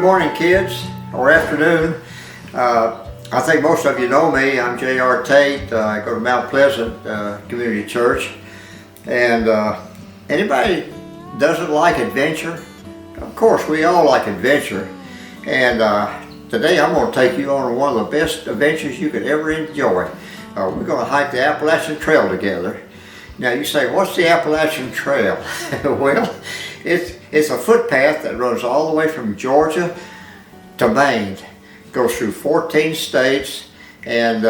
morning, kids, or afternoon. I think most of you know me. I'm JR Tate. I go to Mount Pleasant Community Church. And anybody doesn't like adventure? Of course, we all like adventure. And today I'm going to take you on one of the best adventures you could ever enjoy. We're going to hike the Appalachian Trail together. Now you say, what's the Appalachian Trail? Well, it's a footpath that runs all the way from Georgia to Maine. Goes through 14 states, and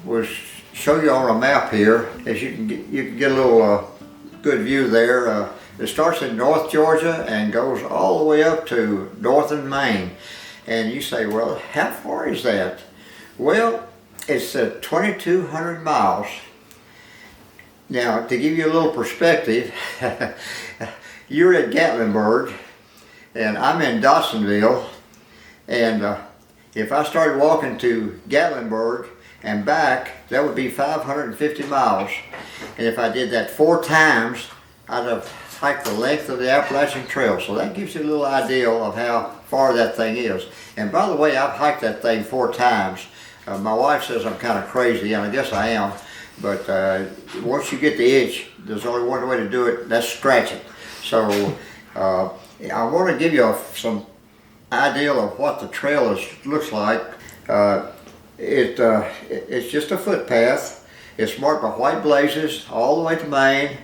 we'll show you on a map here. As you can get a little good view there. It starts in North Georgia and goes all the way up to northern Maine. And you say, well, how far is that? Well, it's 2,200 miles. Now, to give you a little perspective, you're at Gatlinburg, and I'm in Dawsonville, and if I started walking to Gatlinburg and back, that would be 550 miles. And if I did that 4 times, I'd have hiked the length of the Appalachian Trail. So that gives you a little idea of how far that thing is. And by the way, I've hiked that thing 4 times. My wife says I'm kind of crazy, and I guess I am. But once you get the itch, there's only one way to do it, that's scratch it. So I want to give you some idea of what the trail looks like. It's just a footpath. It's marked by white blazes all the way to Maine.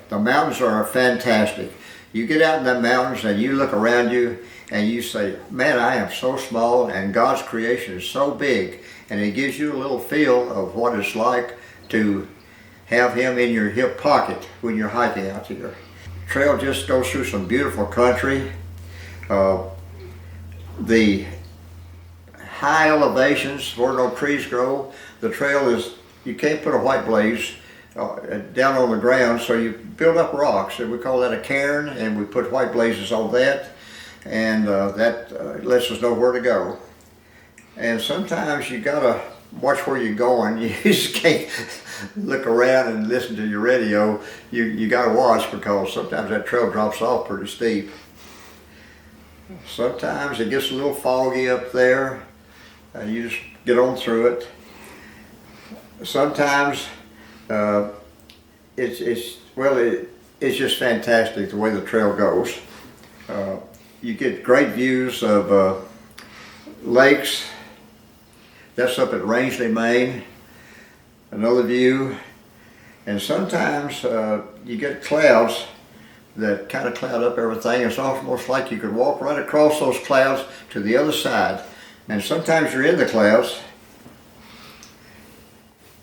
The mountains are fantastic. You get out in the mountains and you look around you and you say, man, I am so small and God's creation is so big. And it gives you a little feel of what it's like to have Him in your hip pocket when you're hiking out here. The trail just goes through some beautiful country. The high elevations where no trees grow, the trail is, you can't put a white blaze down on the ground, so you build up rocks, and we call that a cairn, and we put white blazes on that, and that lets us know where to go. And sometimes you gotta watch where you're going. You just can't look around and listen to your radio. You gotta watch, because sometimes that trail drops off pretty steep. Sometimes it gets a little foggy up there and you just get on through it. Sometimes it's just fantastic the way the trail goes. You get great views of lakes. That's up at Rangeley, Maine. Another view. And sometimes you get clouds that kind of cloud up everything. It's almost like you could walk right across those clouds to the other side. And sometimes you're in the clouds.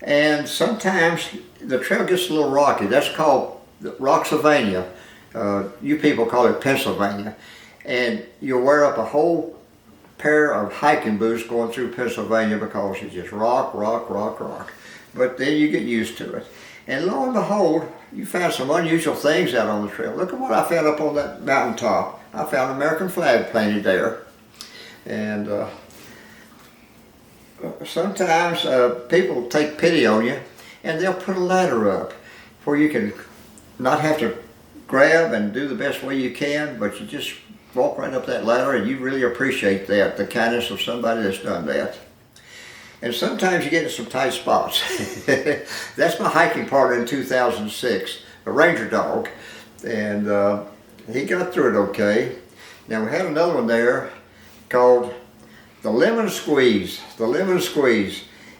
And sometimes the trail gets a little rocky. That's called Rocksylvania. You people call it Pennsylvania. And you'll wear up a whole pair of hiking boots going through Pennsylvania, because it's just rock, rock, rock, rock. But then you get used to it. And lo and behold, you found some unusual things out on the trail. Look at what I found up on that mountaintop. I found an American flag painted there. And sometimes people take pity on you, and they'll put a ladder up where you can not have to grab and do the best way you can, but you just walk right up that ladder, and you really appreciate that, the kindness of somebody that's done that. And sometimes you get in some tight spots. That's my hiking partner in 2006, a ranger dog, and he got through it okay. Now we had another one there called the Lemon Squeeze,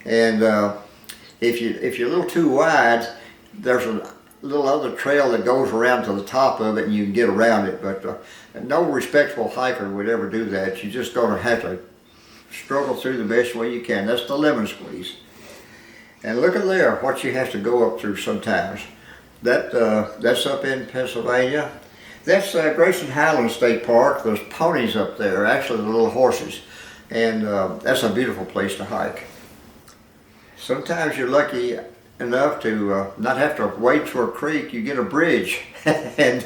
and if you're a little too wide, there's a little other trail that goes around to the top of it, and you can get around it, but no respectable hiker would ever do that. You're just going to have to struggle through the best way you can. That's the Lemon Squeeze. And look at there, what you have to go up through sometimes. That's up in Pennsylvania. That's Grayson Highland State Park. There's ponies up there, actually the little horses. And that's a beautiful place to hike. Sometimes you're lucky enough to not have to wade through a creek. You get a bridge, and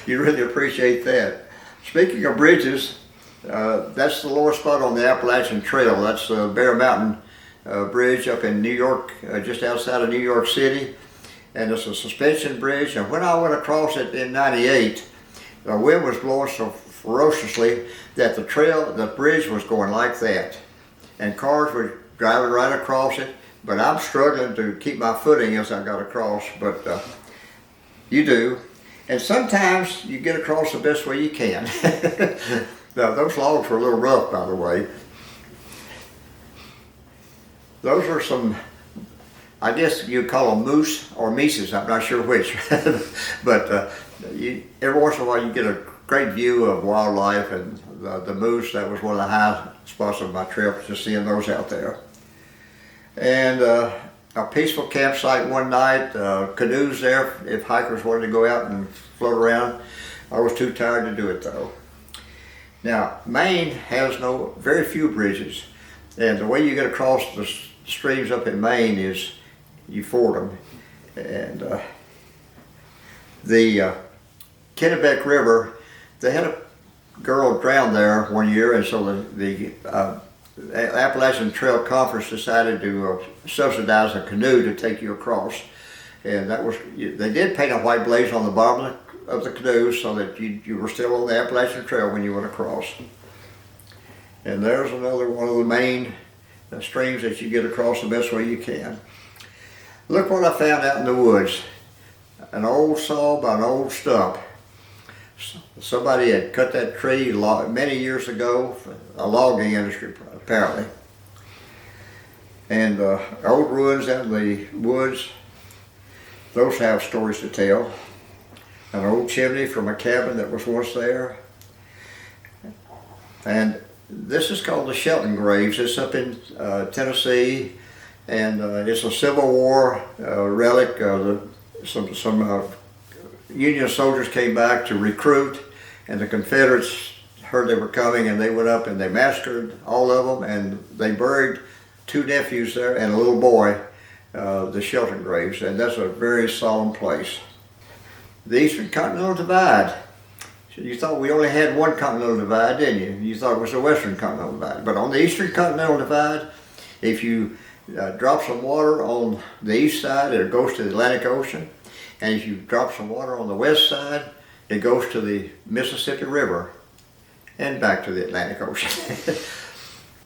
you really appreciate that. Speaking of bridges, that's the lowest spot on the Appalachian Trail. That's Bear Mountain Bridge up in New York, just outside of New York City. And it's a suspension bridge. And when I went across it in '98, the wind was blowing so ferociously that the bridge was going like that. And cars were driving right across it, but I'm struggling to keep my footing as I got across, but you do. And sometimes you get across the best way you can. Now, those logs were a little rough, by the way. Those are some, I guess you'd call them moose or mises, I'm not sure which. But every once in a while you get a great view of wildlife, and the moose, that was one of the high spots of my trip, just seeing those out there. And a peaceful campsite one night, canoes there if hikers wanted to go out and float around. I was too tired to do it though. Now, Maine has very few bridges, and the way you get across the streams up in Maine is you ford them. And the Kennebec River, they had a girl drowned there one year, and so the Appalachian Trail Conference decided to subsidize a canoe to take you across. And that was, they did paint a white blaze on the bottom of the canoe so that you were still on the Appalachian Trail when you went across. And there's another one of the main streams that you get across the best way you can. Look what I found out in the woods. An old saw by an old stump. Somebody had cut that tree many years ago, for a logging industry apparently. And old ruins out in the woods, those have stories to tell. An old chimney from a cabin that was once there. And this is called the Shelton Graves. It's up in Tennessee, and it's a Civil War relic. Some Union soldiers came back to recruit, and the Confederates heard they were coming, and they went up and they massacred all of them, and they buried 2 nephews there and a little boy, the Shelton Graves, and that's a very solemn place. The Eastern Continental Divide. You thought we only had one continental divide, didn't you? You thought it was the Western Continental Divide. But on the Eastern Continental Divide, if you drop some water on the east side, it goes to the Atlantic Ocean. And if you drop some water on the west side, it goes to the Mississippi River and back to the Atlantic Ocean.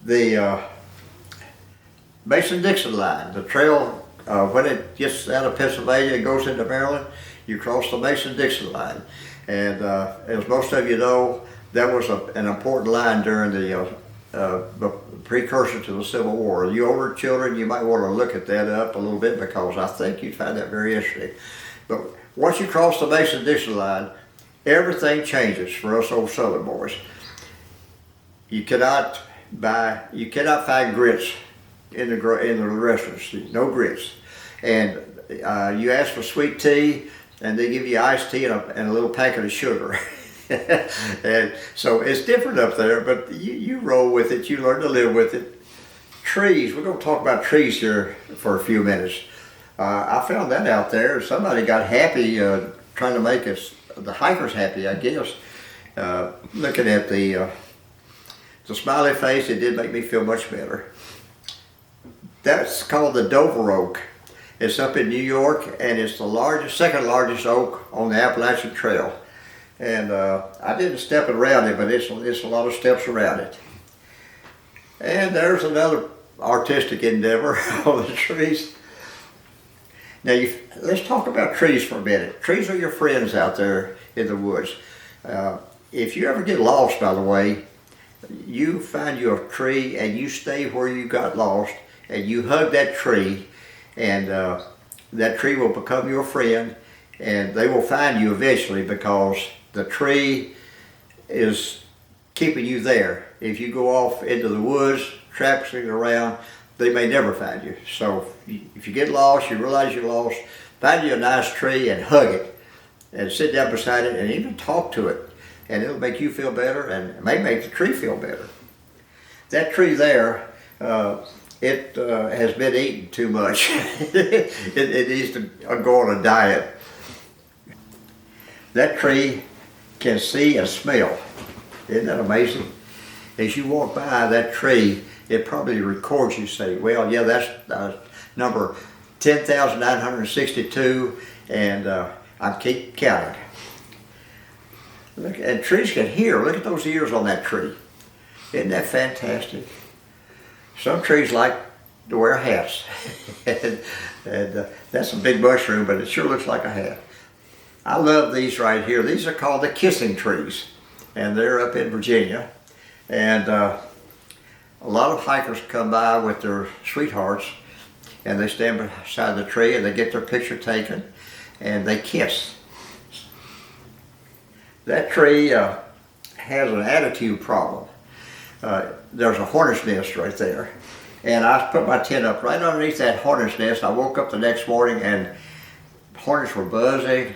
The Mason-Dixon line, the trail, when it gets out of Pennsylvania and goes into Maryland, you cross the Mason-Dixon line. And as most of you know, that was an important line during the precursor to the Civil War. You older children, you might want to look at that up a little bit, because I think you'd find that very interesting. But once you cross the Mason-Dixon line, everything changes for us old Southern boys. You cannot find grits in the restaurants. No grits. And you ask for sweet tea, and they give you iced tea and a little packet of sugar. And so it's different up there, but you roll with it, you learn to live with it. Trees, we're going to talk about trees here for a few minutes. I found that out there. Somebody got happy trying to make the hikers happy, I guess. Looking at the smiley face, it did make me feel much better. That's called the Dover oak. It's up in New York, and it's the second largest oak on the Appalachian Trail. And I didn't step around it, but it's a lot of steps around it. And there's another artistic endeavor on the trees. Now, let's talk about trees for a minute. Trees are your friends out there in the woods. If you ever get lost, by the way, you find you a tree and you stay where you got lost, and you hug that tree, and that tree will become your friend, and they will find you eventually, because the tree is keeping you there. If you go off into the woods, traipsing around, they may never find you. So if you get lost, you realize you're lost, find you a nice tree and hug it, and sit down beside it and even talk to it, and it'll make you feel better, and it may make the tree feel better. That tree there, it has been eaten too much. It needs to go on a diet. That tree can see and smell. Isn't that amazing? As you walk by that tree, it probably records you, say, well, yeah, that's number 10,962, and I keep counting. Look, and trees can hear. Look at those ears on that tree. Isn't that fantastic? Some trees like to wear hats. and that's a big mushroom, but it sure looks like a hat. I love these right here. These are called the kissing trees, and they're up in Virginia. And a lot of hikers come by with their sweethearts, and they stand beside the tree and they get their picture taken, and they kiss. That tree has an attitude problem. There's a hornet's nest right there. And I put my tent up right underneath that hornet's nest. I woke up the next morning and hornets were buzzing.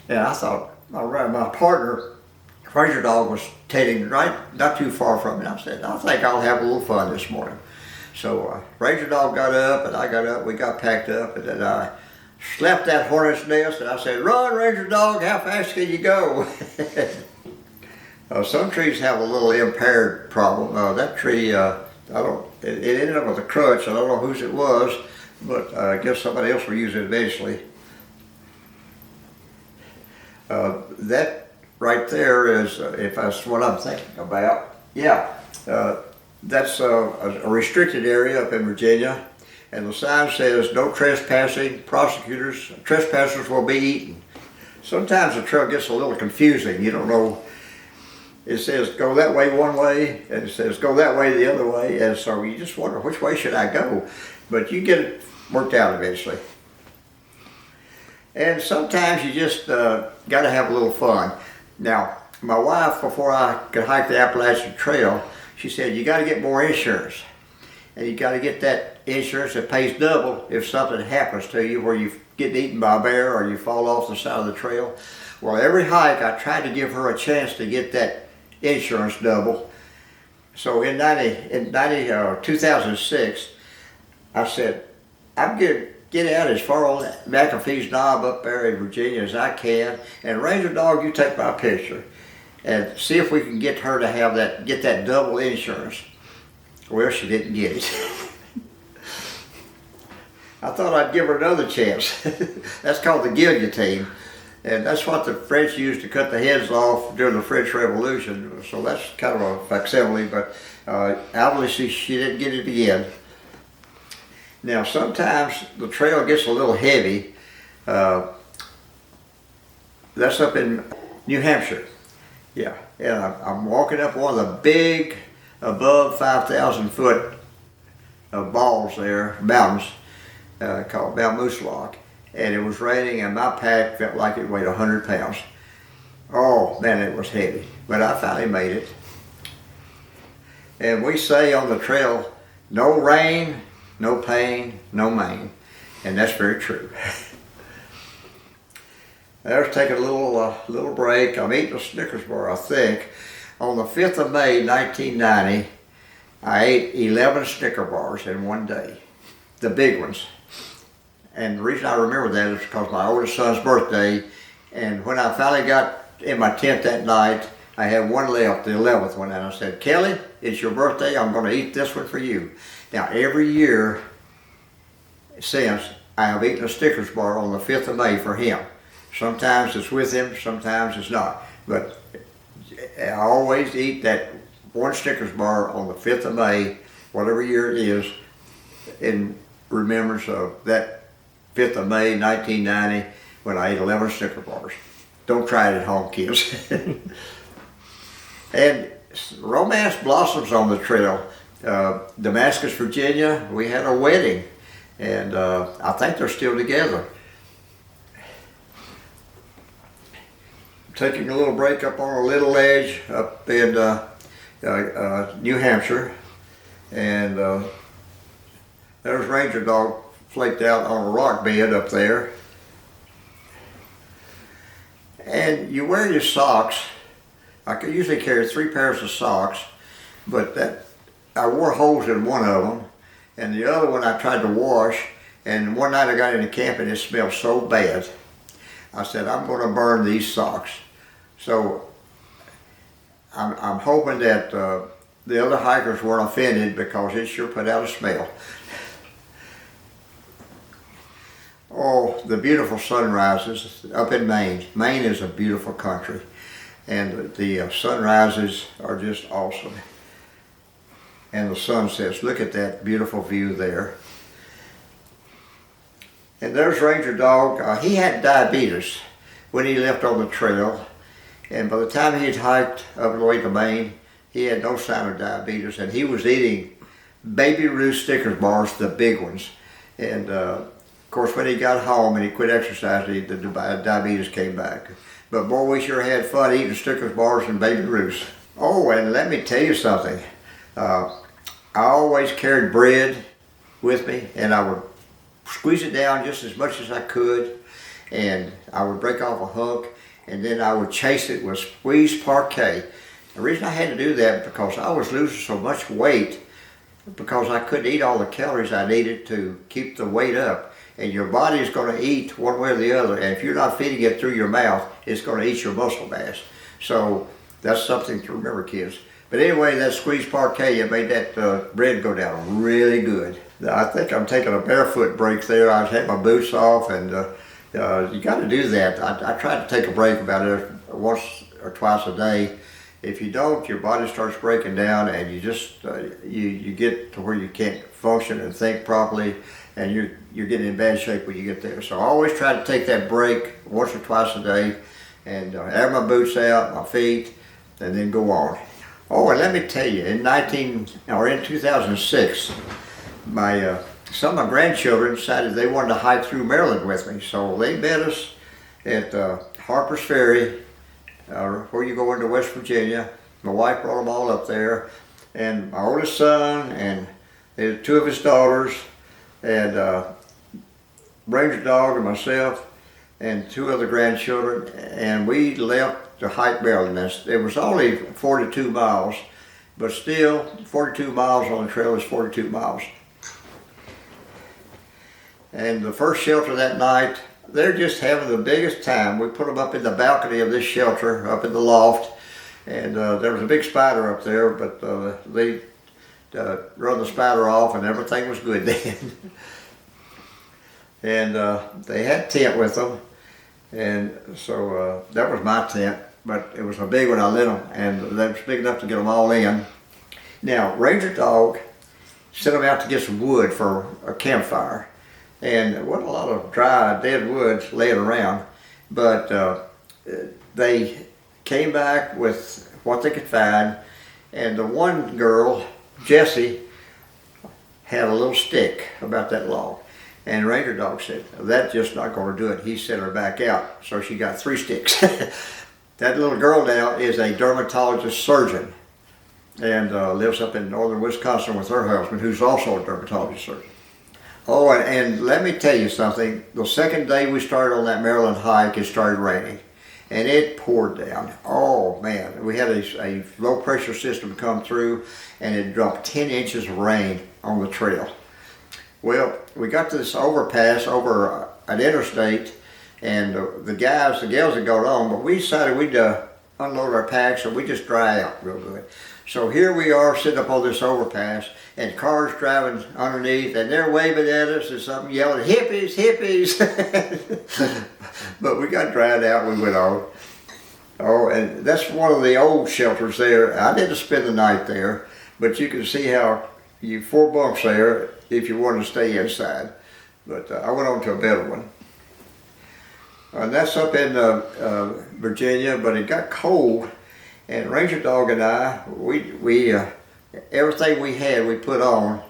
And I thought, my partner, Fraser dog, was tending right not too far from me. I said, I think I'll have a little fun this morning. So Ranger dog got up and I got up, we got packed up, and then I slapped that hornet's nest and I said, run, Ranger dog, how fast can you go? Some trees have a little impaired problem. That tree, it ended up with a crutch. I don't know whose it was, but I guess somebody else will use it eventually. That right there is, if that's what I'm thinking about, yeah, that's a restricted area up in Virginia, and the sign says no trespassing, trespassers will be eaten. Sometimes the trail gets a little confusing. You don't know. It says go that way one way, and it says go that way the other way, and so you just wonder which way should I go. But you get it worked out eventually. And sometimes you just got to have a little fun. Now, my wife, before I could hike the Appalachian Trail, she said you got to get more insurance, and you got to get that insurance that pays double if something happens to you, where you get eaten by a bear or you fall off the side of the trail. Well, every hike I tried to give her a chance to get that insurance double. So in 2006, I said, I'm going to get out as far on McAfee's Knob up there in Virginia as I can, and Ranger dog, you take my picture and see if we can get her to have get that double insurance. Well, she didn't get it. I thought I'd give her another chance. That's called the guillotine. And that's what the French used to cut the heads off during the French Revolution. So that's kind of a facsimile, but obviously she didn't get it again. Now sometimes the trail gets a little heavy. That's up in New Hampshire. Yeah, and I'm walking up one of the big, above 5,000 foot balls there, mountains, called Mount Moose Lock. And it was raining, and my pack felt like it weighed 100 pounds. Oh man, it was heavy, but I finally made it. And we say on the trail, no rain, no pain, no main. And that's very true. Let's take a little break. I'm eating a Snickers bar, I think. On the 5th of May, 1990, I ate 11 Snicker bars in one day, the big ones. And the reason I remember that is because my oldest son's birthday, and when I finally got in my tent that night, I had one left, the 11th one, and I said, Kelly, it's your birthday, I'm going to eat this one for you. Now every year since, I have eaten a Snickers bar on the 5th of May for him. Sometimes it's with him, sometimes it's not. But I always eat that one Snickers bar on the 5th of May, whatever year it is, in remembrance of that 5th of May, 1990, when I ate 11 Snicker bars. Don't try it at home, kids. And romance blossoms on the trail. Damascus, Virginia, we had a wedding, and I think they're still together. Taking a little break up on a little ledge up in New Hampshire, and there's Ranger dog flaked out on a rock bed up there. And you wear your socks. I could usually carry 3 pairs of socks, but I wore holes in one of them, and the other one I tried to wash, and one night I got into camp and it smelled so bad. I said, I'm going to burn these socks. So I'm hoping that the other hikers weren't offended, because it sure put out a smell. Oh, the beautiful sunrises up in Maine. Maine is a beautiful country. and the sunrises are just awesome. And the sunsets, look at that beautiful view there. And there's Ranger Dog. He had diabetes when he left on the trail, and by the time he had hiked up the way to Maine, he had no sign of diabetes, and he was eating Baby Ruth Snickers bars, the big ones. And of course, when he got home and he quit exercising, the diabetes came back. But boy, we sure had fun eating Snickers bars and Baby Ruths. Oh, and let me tell you something. I always carried bread with me, and I would squeeze it down just as much as I could, and I would break off a hunk, and then I would chase it with squeezed parquet. The reason I had to do that because I was losing so much weight because I couldn't eat all the calories I needed to keep the weight up. And your body is going to eat one way or the other, and if you're not feeding it through your mouth, it's going to eat your muscle mass. So that's something to remember, kids. But anyway, that squeezed parquet, it made that bread go down really good. I think I'm taking a barefoot break there. I had my boots off, and you got to do that. I try to take a break about once or twice a day. If you don't, your body starts breaking down, and you just you get to where you can't function and think properly, and you're getting in bad shape when you get there. So I always try to take that break once or twice a day, and have my boots out, my feet, and then go on. Oh, and let me tell you, in 2006, some of my grandchildren decided they wanted to hike through Maryland with me. So they met us at Harper's Ferry, where you go into West Virginia. My wife brought them all up there, and my oldest son and two of his daughters, and Ranger Dog and myself, and two other grandchildren, and we left to hike Maryland. It was only 42 miles, but still 42 miles on the trail is 42 miles. And the first shelter that night, they're just having the biggest time. We put them up in the balcony of this shelter, up in the loft, and there was a big spider up there, but they run the spider off and everything was good then. And they had a tent with them, and so that was my tent, but it was a big one. I lit them, and that was big enough to get them all in. Now, Ranger Dog sent them out to get some wood for a campfire, and there wasn't a lot of dry, dead woods laying around, but they came back with what they could find, and the one girl, Jessie, had a little stick about that long. And Ranger Dog said, that's just not going to do it. He sent her back out, so she got 3 sticks. That little girl now is a dermatologist surgeon, and lives up in northern Wisconsin with her husband, who's also a dermatologist surgeon. Oh, and let me tell you something. The second day we started on that Maryland hike, it started raining, and it poured down. Oh man, we had a low pressure system come through, and it dropped 10 inches of rain on the trail. Well, we got to this overpass over an interstate, and the gals had got on, but we decided we'd unload our packs and we just dry out real good. So here we are sitting up on this overpass, and cars driving underneath, and they're waving at us and something, yelling, hippies, hippies. But we got dried out, we went on. Oh, and that's one of the old shelters there. I didn't spend the night there, but you can see how 4 bunks there if you wanted to stay inside. But I went on to a better one. And that's up in Virginia, but it got cold, and Ranger Dog and I, we everything we had we put on,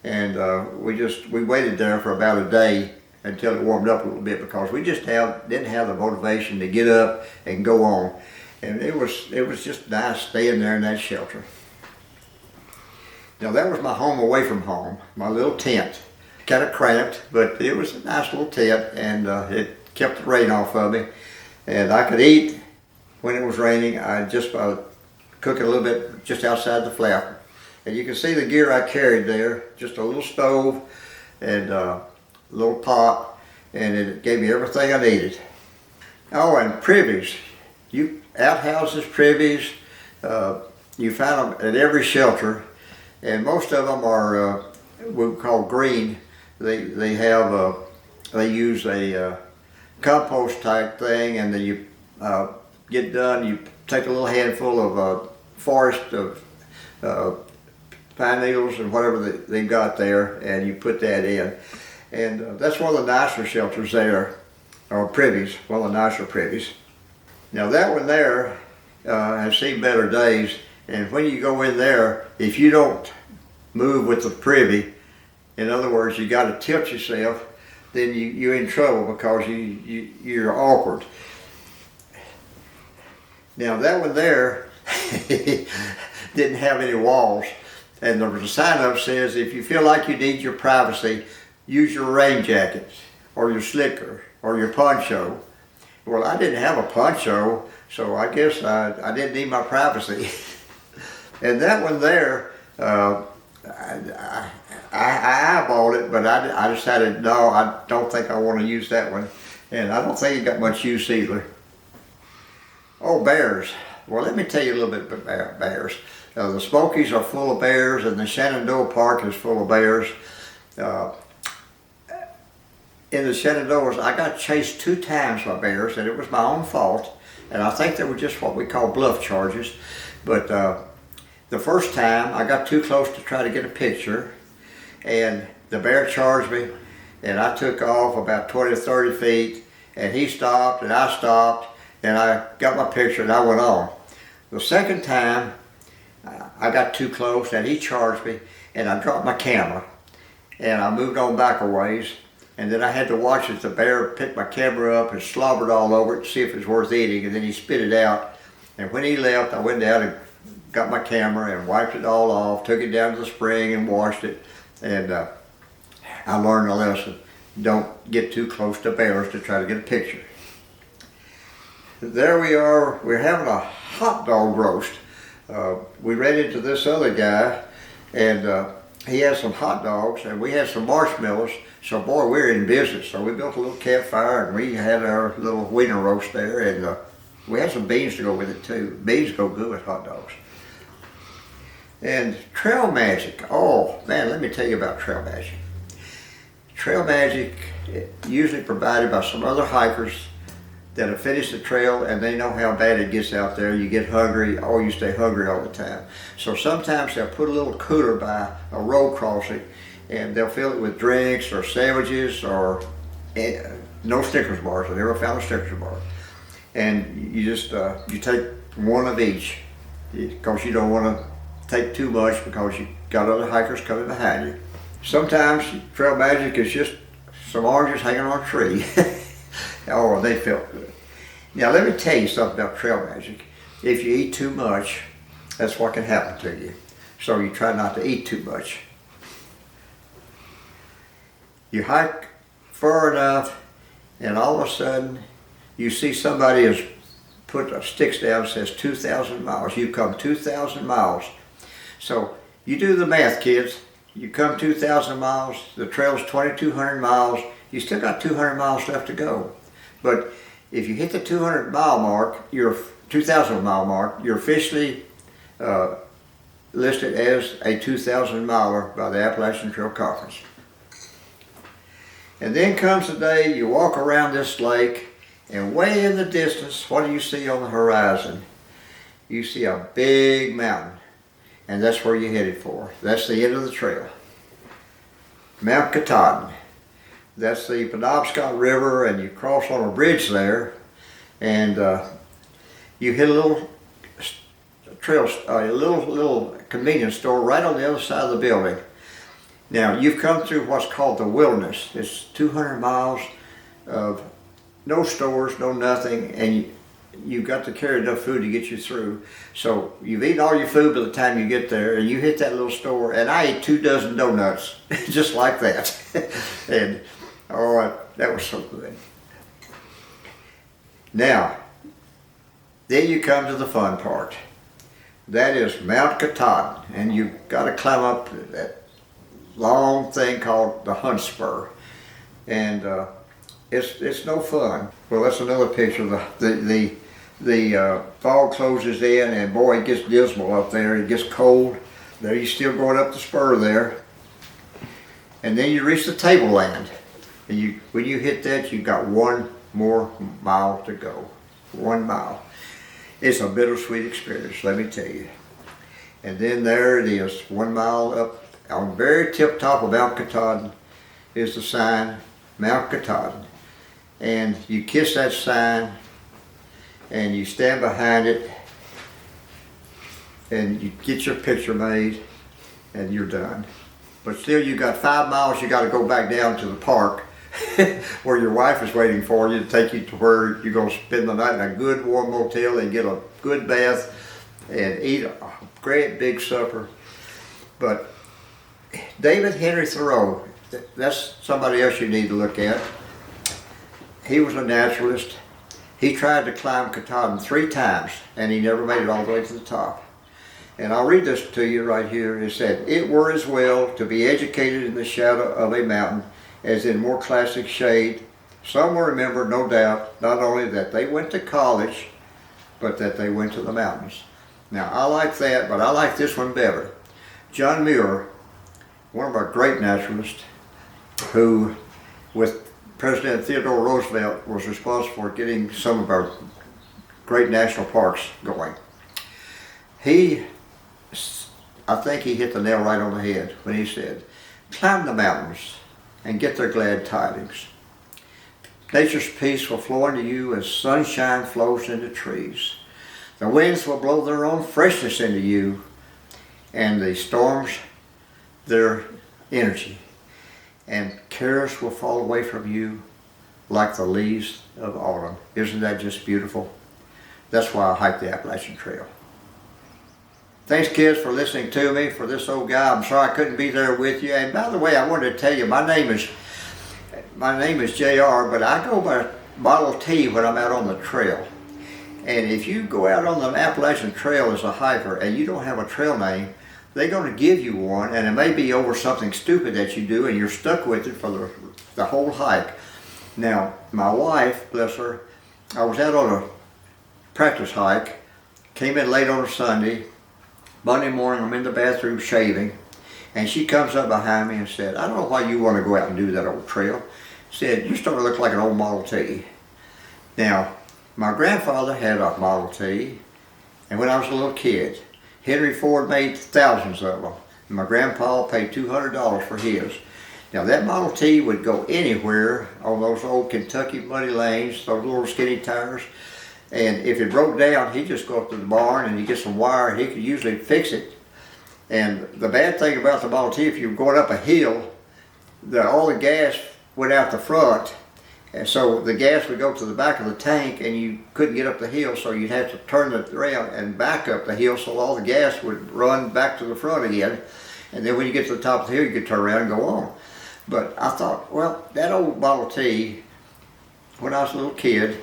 and we waited there for about a day until it warmed up a little bit, because we just didn't have the motivation to get up and go on. And it was just nice staying there in that shelter. Now that was my home away from home, my little tent. Kind of cramped, but it was a nice little tent, and it kept the rain off of me. And I could eat when it was raining. I just cook it a little bit just outside the flap. And you can see the gear I carried there, just a little stove and a little pot, and it gave me everything I needed. Oh, and privies. Outhouses, privies, you find them at every shelter, and most of them are what we call green. They use a compost type thing, and then you get done, you take a little handful of forest of pine needles and whatever they got there, and you put that in. And that's one of the nicer shelters there, or privies, one of the nicer privies. Now that one there has seen better days, and when you go in there, if you don't move with the privy, in other words, you got to tilt yourself, then you're in trouble because you're awkward. Now that one there didn't have any walls, and there was a sign up that says, if you feel like you need your privacy, use your rain jacket or your slicker or your poncho. Well, I didn't have a poncho, so I guess I didn't need my privacy. And that one there, I eyeballed it, but I decided, no, I don't think I want to use that one. And I don't think it got much use either. Oh, bears. Well, let me tell you a little bit about bears. The Smokies are full of bears, and the Shenandoah Park is full of bears. In the Shenandoahs, I got chased 2 times by bears, and it was my own fault. And I think they were just what we call bluff charges. But the first time, I got too close to try to get a picture, and the bear charged me, and I took off about 20 or 30 feet, and he stopped, and I stopped, and I got my picture, and I went on. The second time, I got too close, and he charged me, and I dropped my camera, and I moved on back a ways. And then I had to watch as the bear picked my camera up and slobbered all over it to see if it was worth eating, and then he spit it out. And when he left, I went down and got my camera and wiped it all off, took it down to the spring and washed it. And I learned a lesson. Don't get too close to bears to try to get a picture. There we are, we're having a hot dog roast. We ran into this other guy, and he had some hot dogs, and we had some marshmallows. So boy, we're in business. So we built a little campfire, and we had our little wiener roast there, and we had some beans to go with it too. Beans go good with hot dogs. And trail magic. Oh man, let me tell you about trail magic. Trail magic usually provided by some other hikers that have finished the trail, and they know how bad it gets out there. You get hungry, or you stay hungry all the time. So sometimes they'll put a little cooler by a road crossing, and they'll fill it with drinks or sandwiches or no Snickers bars. I never found a Snickers bar. And you just you take one of each, because you don't want to take too much because you got other hikers coming behind you. Sometimes trail magic is just some oranges hanging on a tree. Oh, they felt good. Now let me tell you something about trail magic. If you eat too much, that's what can happen to you. So you try not to eat too much. You hike far enough, and all of a sudden you see somebody has put sticks down that says 2,000 miles. You come 2,000 miles. So you do the math, kids. You come 2,000 miles, the trail's 2,200 miles, you still got 200 miles left to go. But if you hit the 200 mile mark, your 2,000 mile mark, you're officially listed as a 2,000 miler by the Appalachian Trail Conference. And then comes the day you walk around this lake, and way in the distance, what do you see on the horizon? You see a big mountain, and that's where you're headed for. That's the end of the trail. Mount Katahdin. That's the Penobscot River, and you cross on a bridge there, and you hit a little trail, a little convenience store right on the other side of the building. Now, you've come through what's called the wilderness. It's 200 miles of no stores, no nothing, and you've got to carry enough food to get you through. So you've eaten all your food by the time you get there, and you hit that little store, and I ate 2 dozen donuts, just like that. And oh, that was so good. Now, then you come to the fun part. That is Mount Katahdin, and you've got to climb up that long thing called the Hunt Spur, and it's no fun. Well, that's another picture. The fog closes in, and boy, it gets dismal up there. It gets cold. There you're still going up the spur there, and then you reach the tableland, and when you hit that, you've got 1 more mile to go. 1 mile. It's a bittersweet experience, let me tell you. And then there it is, 1 mile up on the very tip top of Mount Katahdin is the sign, Mount Katahdin. And you kiss that sign and you stand behind it and you get your picture made and you're done. But still you got 5 miles you got to go back down to the park where your wife is waiting for you to take you to where you're going to spend the night in a good warm motel and get a good bath and eat a great big supper. But David Henry Thoreau, that's somebody else you need to look at. He was a naturalist. He tried to climb Katahdin 3 times and he never made it all the way to the top. And I'll read this to you right here. It said, "It were as well to be educated in the shadow of a mountain as in more classic shade. Some will remember, no doubt, not only that they went to college, but that they went to the mountains." Now, I like that, but I like this one better. John Muir, one of our great naturalists, who, with President Theodore Roosevelt, was responsible for getting some of our great national parks going. I think he hit the nail right on the head when he said, "Climb the mountains and get their glad tidings. Nature's peace will flow into you as sunshine flows into trees. The winds will blow their own freshness into you, and the storms their energy. And cares will fall away from you like the leaves of autumn." Isn't that just beautiful? That's why I hike the Appalachian Trail. Thanks, kids, for listening to me. For this old guy, I'm sorry I couldn't be there with you. And by the way, I wanted to tell you, my name is JR, but I go by Model T when I'm out on the trail. And if you go out on the Appalachian Trail as a hiker and you don't have a trail name, they're going to give you one, and it may be over something stupid that you do and you're stuck with it for the whole hike. Now, my wife, bless her, I was out on a practice hike, came in late on a Sunday. Monday morning, I'm in the bathroom shaving, and she comes up behind me and said, "I don't know why you want to go out and do that old trail." Said, "You're starting to look like an old Model T." Now, my grandfather had a Model T, and when I was a little kid, Henry Ford made thousands of them. And my grandpa paid $200 for his. Now that Model T would go anywhere on those old Kentucky muddy lanes, those little skinny tires. And if it broke down, he'd just go up to the barn and he'd get some wire and he could usually fix it. And the bad thing about the Model T, if you were going up a hill, all the gas went out the front. And so the gas would go to the back of the tank and you couldn't get up the hill, so you'd have to turn it around and back up the hill so all the gas would run back to the front again. And then when you get to the top of the hill, you could turn around and go on. But I thought, well, that old Model T, when I was a little kid,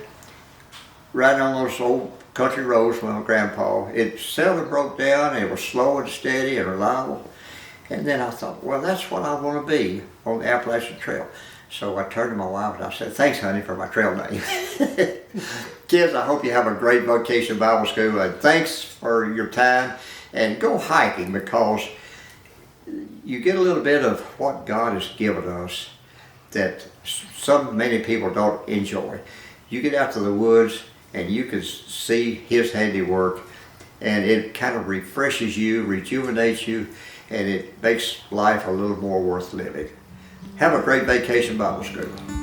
riding on those old country roads with my grandpa, it seldom broke down. It was slow and steady and reliable. And then I thought, well, that's what I want to be on the Appalachian Trail. So I turned to my wife and I said, "Thanks, honey, for my trail name." Kids, I hope you have a great vacation Bible school, and thanks for your time. And go hiking, because you get a little bit of what God has given us that many people don't enjoy. You get out to the woods and you can see His handiwork, and it kind of refreshes you, rejuvenates you, and it makes life a little more worth living. Have a great vacation Bible school.